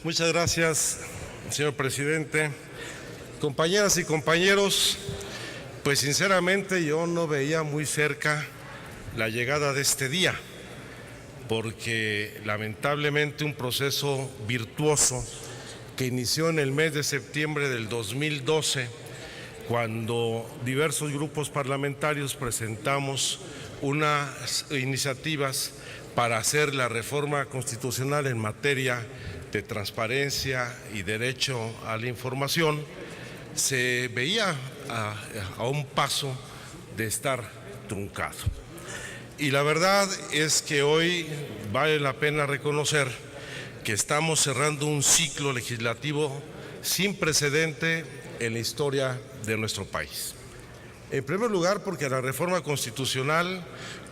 Muchas gracias, señor presidente. Compañeras y compañeros, pues sinceramente yo no veía muy cerca la llegada de este día, porque lamentablemente un proceso virtuoso que inició en el mes de septiembre del 2012, cuando diversos grupos parlamentarios presentamos unas iniciativas para hacer la reforma constitucional en materia de transparencia y derecho a la información, se veía a un paso de estar truncado. Y la verdad es que hoy vale la pena reconocer que estamos cerrando un ciclo legislativo sin precedente en la historia de nuestro país. En primer lugar, porque la reforma constitucional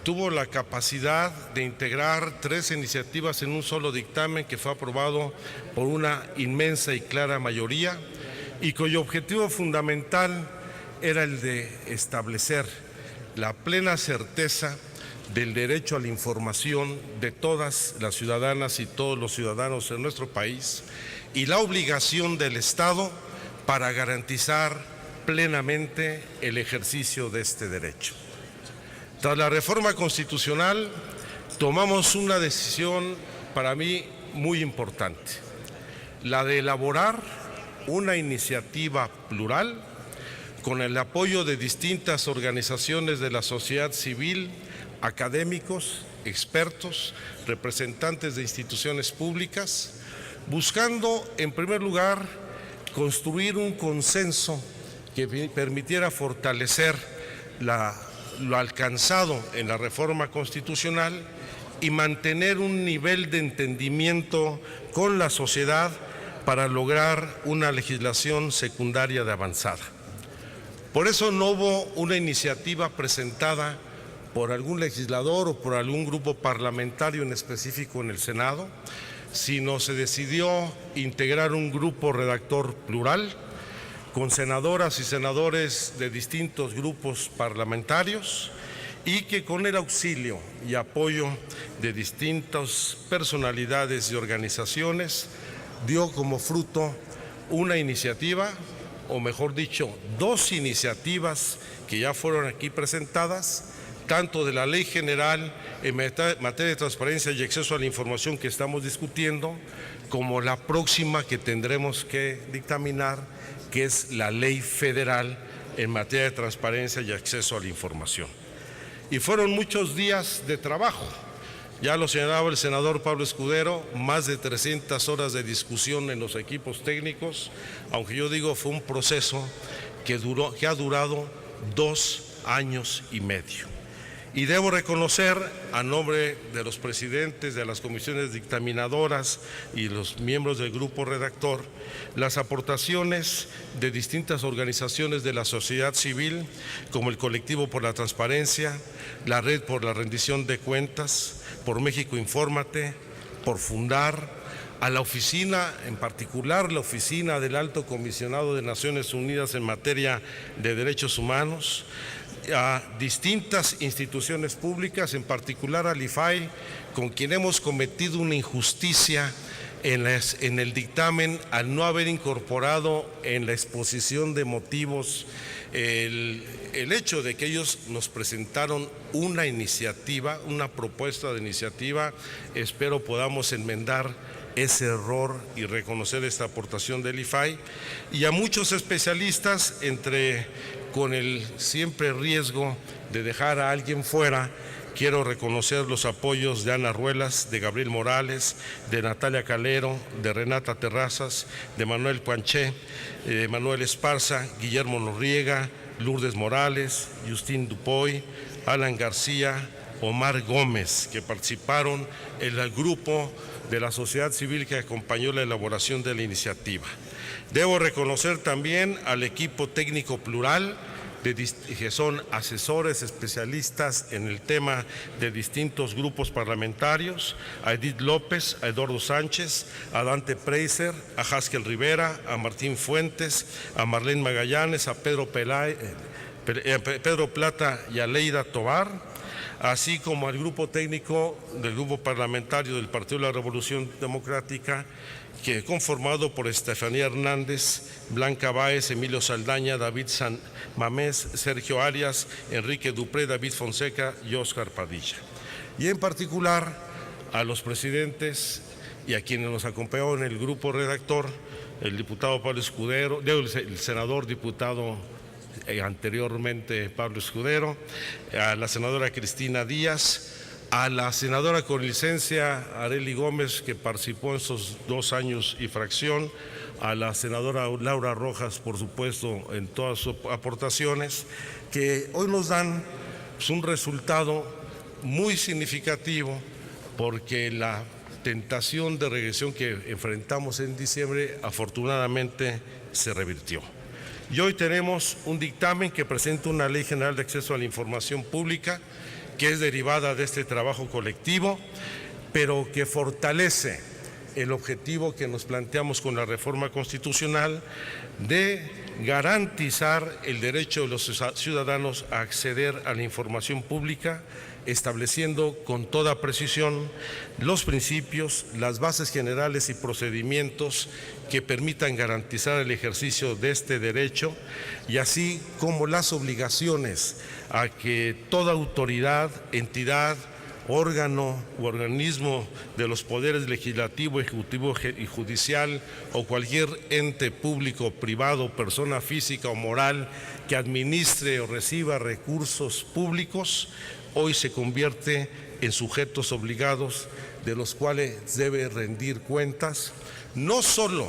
tuvo la capacidad de integrar 3 iniciativas en un solo dictamen que fue aprobado por una inmensa y clara mayoría y cuyo objetivo fundamental era el de establecer la plena certeza del derecho a la información de todas las ciudadanas y todos los ciudadanos en nuestro país y la obligación del Estado para garantizar plenamente el ejercicio de este derecho. Tras la reforma constitucional, tomamos una decisión para mí muy importante, la de elaborar una iniciativa plural con el apoyo de distintas organizaciones de la sociedad civil, académicos, expertos, representantes de instituciones públicas, buscando, en primer lugar, construir un consenso que permitiera fortalecer lo alcanzado en la reforma constitucional y mantener un nivel de entendimiento con la sociedad para lograr una legislación secundaria de avanzada. Por eso no hubo una iniciativa presentada por algún legislador o por algún grupo parlamentario en específico en el Senado, sino se decidió integrar un grupo redactor plural con senadoras y senadores de distintos grupos parlamentarios y que con el auxilio y apoyo de distintas personalidades y organizaciones dio como fruto una iniciativa, o mejor dicho, 2 iniciativas que ya fueron aquí presentadas, tanto de la Ley General en materia de transparencia y acceso a la información que estamos discutiendo, como la próxima que tendremos que dictaminar, que es la Ley Federal en materia de transparencia y acceso a la información. Y fueron muchos días de trabajo. Ya lo señalaba el senador Pablo Escudero, más de 300 horas de discusión en los equipos técnicos, aunque yo digo fue un proceso que ha durado 2 años y medio. Y debo reconocer, a nombre de los presidentes de las comisiones dictaminadoras y los miembros del grupo redactor, las aportaciones de distintas organizaciones de la sociedad civil, como el Colectivo por la Transparencia, la Red por la Rendición de Cuentas, por México Infórmate, por Fundar, a la oficina, en particular la oficina del Alto Comisionado de Naciones Unidas en materia de derechos humanos, a distintas instituciones públicas, en particular al IFAI, con quien hemos cometido una injusticia en el dictamen al no haber incorporado en la exposición de motivos el hecho de que ellos nos presentaron una iniciativa, una propuesta de iniciativa. Espero podamos enmendar ese error y reconocer esta aportación del IFAI, y a muchos especialistas, con el siempre riesgo de dejar a alguien fuera. Quiero reconocer los apoyos de Ana Ruelas, de Gabriel Morales, de Natalia Calero, de Renata Terrazas, de Manuel Puanché, de Manuel Esparza, Guillermo Noriega, Lourdes Morales, Justín Dupoy, Alan García, Omar Gómez, que participaron en el grupo de la sociedad civil que acompañó la elaboración de la iniciativa. Debo reconocer también al equipo técnico plural, que son asesores especialistas en el tema de distintos grupos parlamentarios, a Edith López, a Eduardo Sánchez, a Dante Preiser, a Haskell Rivera, a Martín Fuentes, a Marlene Magallanes, a Pedro Plata y a Leida Tobar, así como al grupo técnico del grupo parlamentario del Partido de la Revolución Democrática, que conformado por Estefanía Hernández, Blanca Báez, Emilio Saldaña, David San Mamés, Sergio Arias, Enrique Dupré, David Fonseca y Óscar Padilla. Y en particular a los presidentes y a quienes nos acompañaron en el grupo redactor, el diputado Pablo Escudero, el senador diputado anteriormente Pablo Escudero, a la senadora Cristina Díaz, a la senadora con licencia Arely Gómez, que participó en esos 2 años y fracción, a la senadora Laura Rojas, por supuesto, en todas sus aportaciones, que hoy nos dan un resultado muy significativo, porque la tentación de regresión que enfrentamos en diciembre afortunadamente se revirtió. Y hoy tenemos un dictamen que presenta una Ley General de Acceso a la Información Pública, que es derivada de este trabajo colectivo, pero que fortalece el objetivo que nos planteamos con la reforma constitucional de garantizar el derecho de los ciudadanos a acceder a la información pública, estableciendo con toda precisión los principios, las bases generales y procedimientos que permitan garantizar el ejercicio de este derecho, y así como las obligaciones a que toda autoridad, entidad, órgano u organismo de los poderes legislativo, ejecutivo y judicial, o cualquier ente público, privado, persona física o moral que administre o reciba recursos públicos, hoy se convierte en sujetos obligados de los cuales debe rendir cuentas, no solo,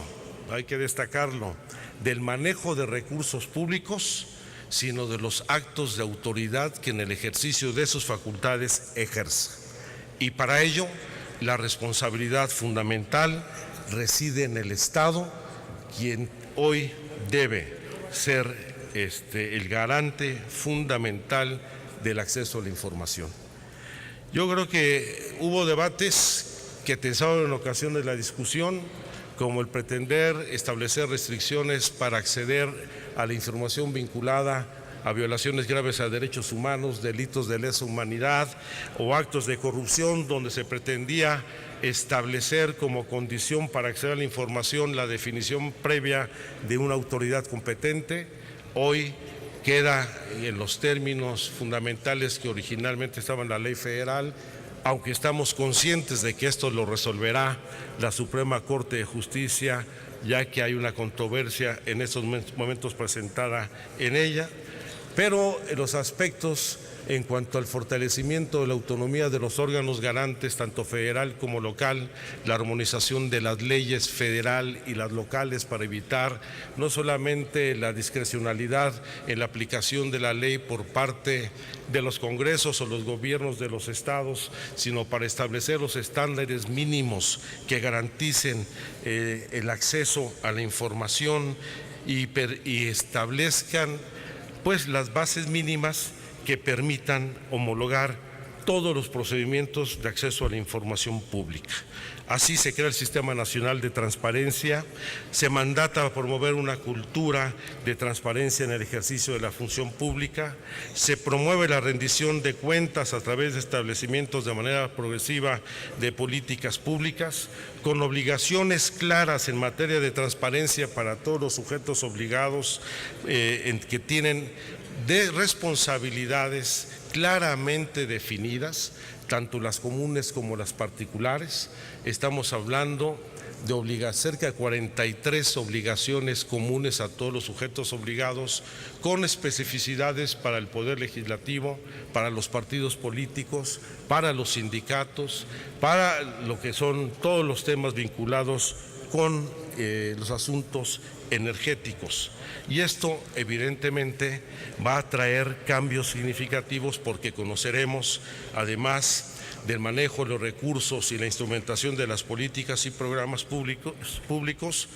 hay que destacarlo, del manejo de recursos públicos, sino de los actos de autoridad que en el ejercicio de sus facultades ejerce. Y para ello, la responsabilidad fundamental reside en el Estado, quien hoy debe ser el garante fundamental del acceso a la información. Yo creo que hubo debates que tensaron en ocasiones la discusión, como el pretender establecer restricciones para acceder a la información vinculada a violaciones graves a derechos humanos, delitos de lesa humanidad o actos de corrupción, donde se pretendía establecer como condición para acceder a la información la definición previa de una autoridad competente. Hoy queda en los términos fundamentales que originalmente estaban en la ley federal, aunque estamos conscientes de que esto lo resolverá la Suprema Corte de Justicia, ya que hay una controversia en estos momentos presentada en ella, pero en los aspectos en cuanto al fortalecimiento de la autonomía de los órganos garantes, tanto federal como local, la armonización de las leyes federal y las locales para evitar no solamente la discrecionalidad en la aplicación de la ley por parte de los congresos o los gobiernos de los estados, sino para establecer los estándares mínimos que garanticen el acceso a la información y establezcan pues las bases mínimas que permitan homologar todos los procedimientos de acceso a la información pública. Así se crea el Sistema Nacional de Transparencia, se mandata a promover una cultura de transparencia en el ejercicio de la función pública, se promueve la rendición de cuentas a través de establecimientos de manera progresiva de políticas públicas, con obligaciones claras en materia de transparencia para todos los sujetos obligados que tienen de responsabilidades claramente definidas, tanto las comunes como las particulares. Estamos hablando de cerca de 43 obligaciones comunes a todos los sujetos obligados, con especificidades para el Poder Legislativo, para los partidos políticos, para los sindicatos, para lo que son todos los temas vinculados con los asuntos energéticos. Y esto evidentemente va a traer cambios significativos, porque conoceremos, además del manejo de los recursos y la instrumentación de las políticas y programas públicos,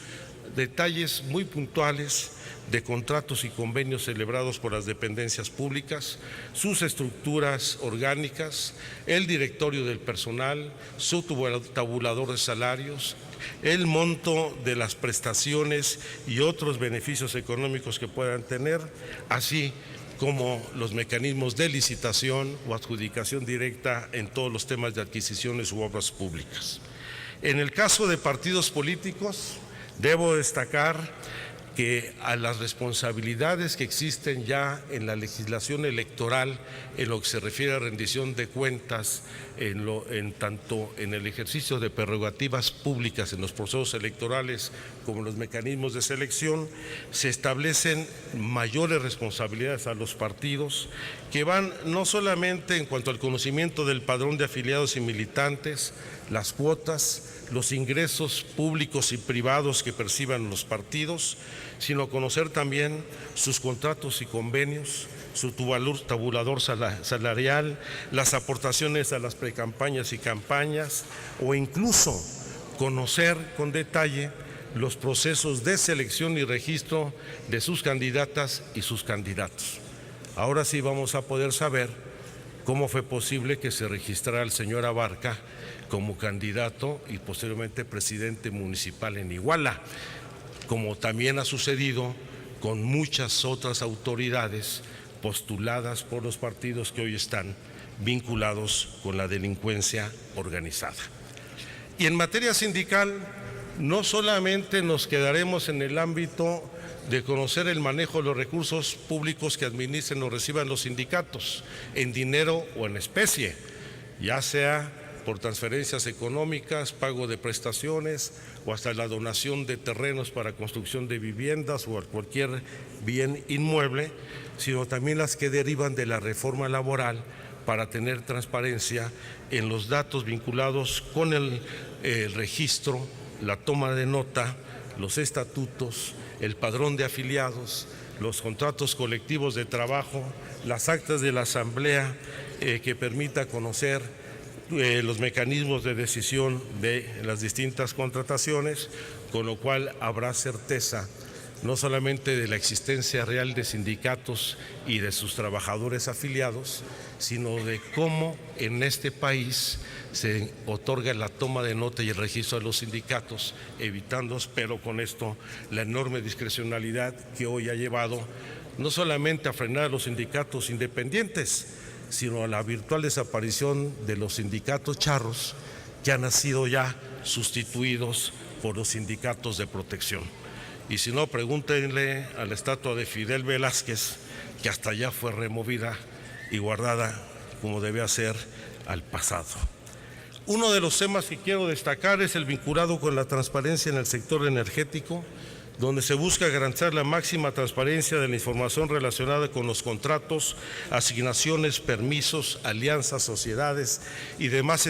detalles muy puntuales de contratos y convenios celebrados por las dependencias públicas, sus estructuras orgánicas, el directorio del personal, su tabulador de salarios, el monto de las prestaciones y otros beneficios económicos que puedan tener, así como los mecanismos de licitación o adjudicación directa en todos los temas de adquisiciones u obras públicas. En el caso de partidos políticos, debo destacar que a las responsabilidades que existen ya en la legislación electoral en lo que se refiere a rendición de cuentas, tanto en el ejercicio de prerrogativas públicas en los procesos electorales como en los mecanismos de selección, se establecen mayores responsabilidades a los partidos que van no solamente en cuanto al conocimiento del padrón de afiliados y militantes, las cuotas, los ingresos públicos y privados que perciban los partidos, sino conocer también sus contratos y convenios, su tabulador salarial, las aportaciones a las precampañas y campañas, o incluso conocer con detalle los procesos de selección y registro de sus candidatas y sus candidatos. Ahora sí vamos a poder saber cómo fue posible que se registrara el señor Abarca como candidato y posteriormente presidente municipal en Iguala, como también ha sucedido con muchas otras autoridades postuladas por los partidos que hoy están vinculados con la delincuencia organizada. Y en materia sindical, no solamente nos quedaremos en el ámbito de conocer el manejo de los recursos públicos que administren o reciban los sindicatos, en dinero o en especie, ya sea por transferencias económicas, pago de prestaciones o hasta la donación de terrenos para construcción de viviendas o cualquier bien inmueble, sino también las que derivan de la reforma laboral para tener transparencia en los datos vinculados con el registro, la toma de nota, los estatutos, el padrón de afiliados, los contratos colectivos de trabajo, las actas de la asamblea que permita conocer los mecanismos de decisión de las distintas contrataciones, con lo cual habrá certeza no solamente de la existencia real de sindicatos y de sus trabajadores afiliados, sino de cómo en este país se otorga la toma de nota y el registro de los sindicatos, evitando, espero con esto, la enorme discrecionalidad que hoy ha llevado no solamente a frenar a los sindicatos independientes, sino a la virtual desaparición de los sindicatos charros que han sido ya sustituidos por los sindicatos de protección. Y si no, pregúntenle a la estatua de Fidel Velázquez, que hasta allá fue removida y guardada como debía ser al pasado. Uno de los temas que quiero destacar es el vinculado con la transparencia en el sector energético, donde se busca garantizar la máxima transparencia de la información relacionada con los contratos, asignaciones, permisos, alianzas, sociedades y demás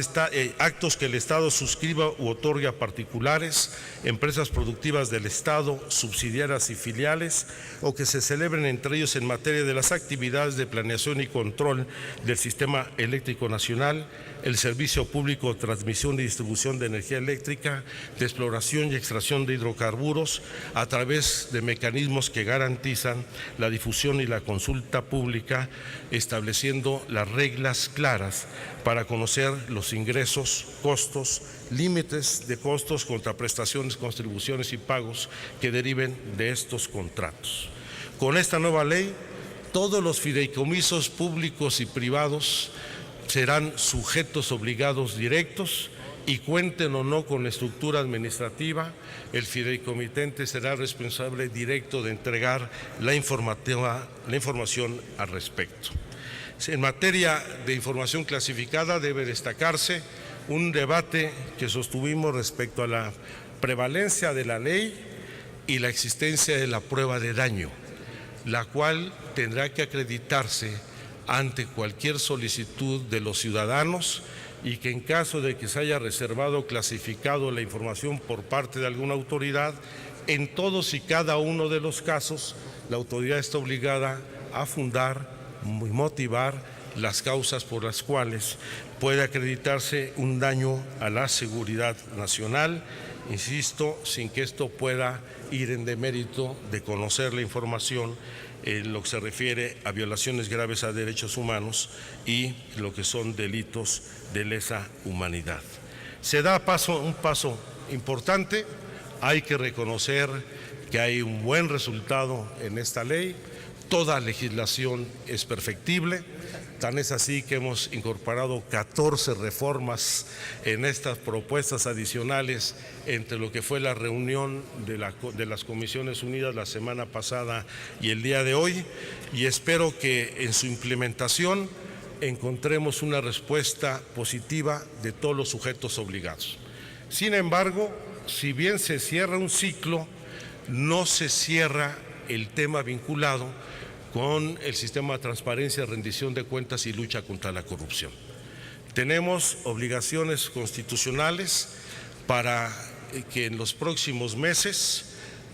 actos que el Estado suscriba u otorgue a particulares, empresas productivas del Estado, subsidiarias y filiales, o que se celebren entre ellos en materia de las actividades de planeación y control del Sistema Eléctrico Nacional, el servicio público de transmisión y distribución de energía eléctrica, de exploración y extracción de hidrocarburos, a través de mecanismos que garantizan la difusión y la consulta pública, estableciendo las reglas claras para conocer los ingresos, costos, límites de costos, contraprestaciones, contribuciones y pagos que deriven de estos contratos. Con esta nueva ley, todos los fideicomisos públicos y privados serán sujetos obligados directos y cuenten o no con estructura administrativa, el fideicomitente será responsable directo de entregar la información al respecto. En materia de información clasificada debe destacarse un debate que sostuvimos respecto a la prevalencia de la ley y la existencia de la prueba de daño, la cual tendrá que acreditarse ante cualquier solicitud de los ciudadanos y que en caso de que se haya reservado o clasificado la información por parte de alguna autoridad, en todos y cada uno de los casos, la autoridad está obligada a fundar y motivar las causas por las cuales puede acreditarse un daño a la seguridad nacional, insisto, sin que esto pueda ir en demérito de conocer la información en lo que se refiere a violaciones graves a derechos humanos y lo que son delitos de lesa humanidad. Se da un paso importante, hay que reconocer que hay un buen resultado en esta ley, Toda legislación es perfectible, tan es así que hemos incorporado 14 reformas en estas propuestas adicionales entre lo que fue la reunión de las Comisiones Unidas la semana pasada y el día de hoy, y espero que en su implementación encontremos una respuesta positiva de todos los sujetos obligados. Sin embargo, si bien se cierra un ciclo, no se cierra el tema vinculado con el sistema de transparencia, rendición de cuentas y lucha contra la corrupción. Tenemos obligaciones constitucionales para que en los próximos meses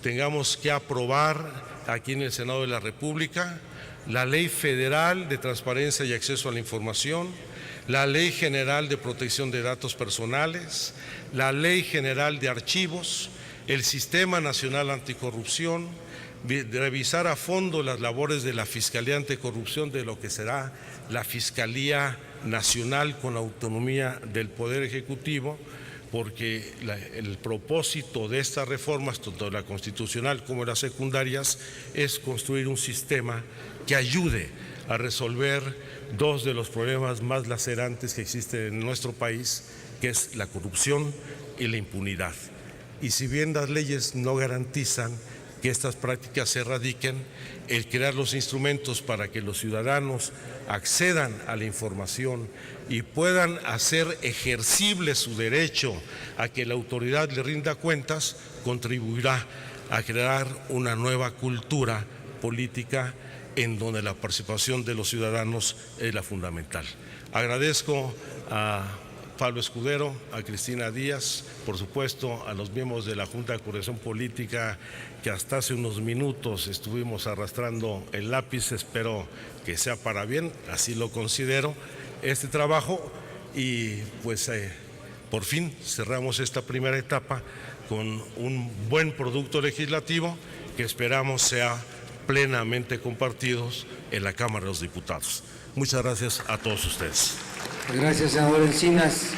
tengamos que aprobar aquí en el Senado de la República la Ley Federal de Transparencia y Acceso a la Información, la Ley General de Protección de Datos Personales, la Ley General de Archivos, el Sistema Nacional Anticorrupción, revisar a fondo las labores de la Fiscalía Anticorrupción, de lo que será la Fiscalía Nacional con autonomía del Poder Ejecutivo, porque el propósito de estas reformas, tanto la constitucional como las secundarias, es construir un sistema que ayude a resolver dos de los problemas más lacerantes que existen en nuestro país, que es la corrupción y la impunidad. Y si bien las leyes no garantizan que estas prácticas se erradiquen, el crear los instrumentos para que los ciudadanos accedan a la información y puedan hacer ejercible su derecho a que la autoridad le rinda cuentas, contribuirá a crear una nueva cultura política en donde la participación de los ciudadanos es la fundamental. Agradezco a Pablo Escudero, a Cristina Díaz, por supuesto a los miembros de la Junta de Coordinación Política que hasta hace unos minutos estuvimos arrastrando el lápiz. Espero que sea para bien, así lo considero, este trabajo, y pues por fin cerramos esta primera etapa con un buen producto legislativo que esperamos sea plenamente compartidos en la Cámara de los Diputados. Muchas gracias a todos ustedes. Gracias, senador Encinas.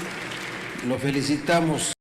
Lo felicitamos.